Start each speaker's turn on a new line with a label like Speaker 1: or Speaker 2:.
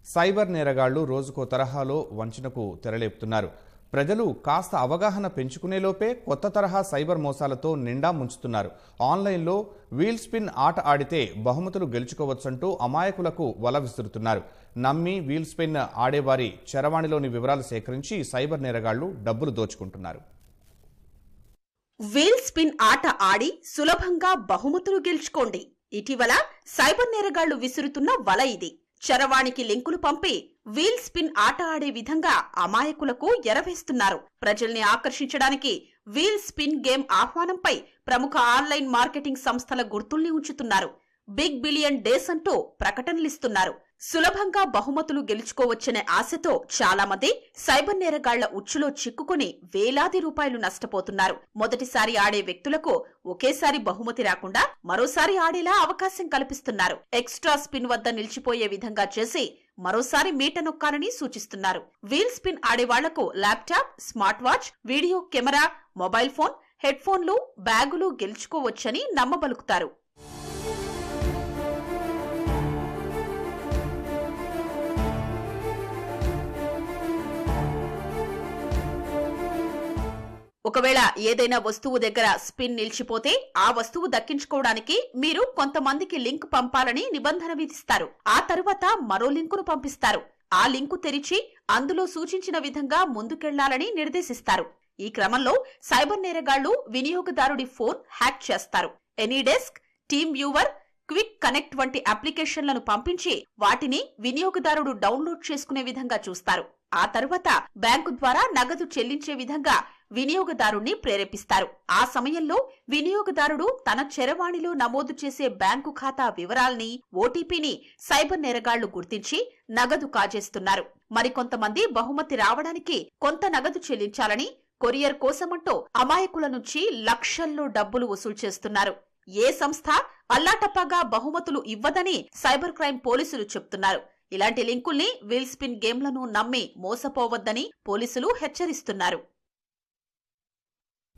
Speaker 1: Cyber నేరగాళ్లు రోజుకో తరహాలో వంచనకు తెరలేపుతున్నారు. ప్రజలు కాస్త అవగాహన పెంచుకునేలోపే కొత్త తరహా సైబర్ మోసాలతో నిండా ముంచుతున్నారు. ఆన్లైన్లో వీల్ స్పిన్ ఆట ఆడితే బహుమతులు గెలుచుకోవచ్చంటూ అమాయకులకు వల విసురుతున్నారు. నమ్మి వీల్ స్పిన్ ఆడేవారి చరవాణిలోని వివరాలు సేకరించి సైబర్ నేరగాళ్లు డబ్బులు దోచుకుంటున్నారు.
Speaker 2: వీల్ స్పిన్ ఆట ఆడి సులభంగా బహుమతులు గెలుచుకోండి. ఇటీవల సైబర్ నేరగాళ్లు విసురుతున్న వల ఇది. చరవాణికి లింకులు పంపి వీల్ స్పిన్ ఆట ఆడే విధంగా అమాయకులకు ఎరవేస్తున్నారు. ప్రజల్ని ఆకర్షించడానికి వీల్ స్పిన్ గేమ్ ఆహ్వానంపై ప్రముఖ ఆన్లైన్ మార్కెటింగ్ సంస్థల గుర్తుల్ని ఉంచుతున్నారు. బిగ్ బిలియన్ డేస్ అంటూ ప్రకటనలిస్తున్నారు. సులభంగా బహుమతులు గెలుచుకోవచ్చనే ఆశతో చాలా మంది సైబర్ నేరగాళ్ల ఉచ్చులో చిక్కుకుని వేలాది రూపాయలు నష్టపోతున్నారు. మొదటిసారి ఆడే వ్యక్తులకు ఒకేసారి బహుమతి రాకుండా మరోసారి ఆడేలా అవకాశం కల్పిస్తున్నారు. ఎక్స్ట్రా స్పిన్ వద్ద నిలిచిపోయే విధంగా చేసి మరోసారి మీట నొక్కాలని సూచిస్తున్నారు. వీల్ స్పిన్ ఆడే వాళ్లకు laptop, smart watch, video camera, mobile phone, head ఫోన్లు, బ్యాగులు గెలుచుకోవచ్చని నమ్మబలుకుతారు. ఒకవేళ ఏదైనా వస్తువు దగ్గర స్పిన్ నిలిచిపోతే ఆ వస్తువు దక్కించుకోవడానికి మీరు కొంతమందికి లింక్ పంపాలని నిబంధన విధిస్తారు. ఆ తరువాత మరో లింకును పంపిస్తారు. ఆ లింకు తెరిచి అందులో సూచించిన విధంగా ముందుకెళ్లాలని నిర్దేశిస్తారు. ఈ క్రమంలో సైబర్ నేరగాళ్లు వినియోగదారుడి ఫోన్ హ్యాక్ చేస్తారు. AnyDesk, team viewer, quick connect వంటి అప్లికేషన్లను పంపించి వాటిని వినియోగదారుడు డౌన్లోడ్ చేసుకునే విధంగా చూస్తారు. ఆ తరువాత బ్యాంకు ద్వారా నగదు చెల్లించే విధంగా వినియోగదారుణ్ణి ప్రేరేపిస్తారు. ఆ సమయంలో వినియోగదారుడు తన చరవాణిలో నమోదు చేసే బ్యాంకు ఖాతా వివరాల్ని, ఓటీపీని సైబర్ నేరగాళ్లు గుర్తించి నగదు కాజేస్తున్నారు. మరికొంతమంది బహుమతి రావడానికి కొంత నగదు చెల్లించాలని కొరియర్ కోసమంటూ అమాయకుల నుంచి లక్షల్లో డబ్బులు వసూలు చేస్తున్నారు. ఏ సంస్థ అల్లాటప్పగా బహుమతులు ఇవ్వదని సైబర్ క్రైమ్ పోలీసులు చెప్తున్నారు. ఇలాంటి లింకుల్ని, వీల్ స్పిన్ గేమ్లను నమ్మి మోసపోవద్దని పోలీసులు హెచ్చరిస్తున్నారు.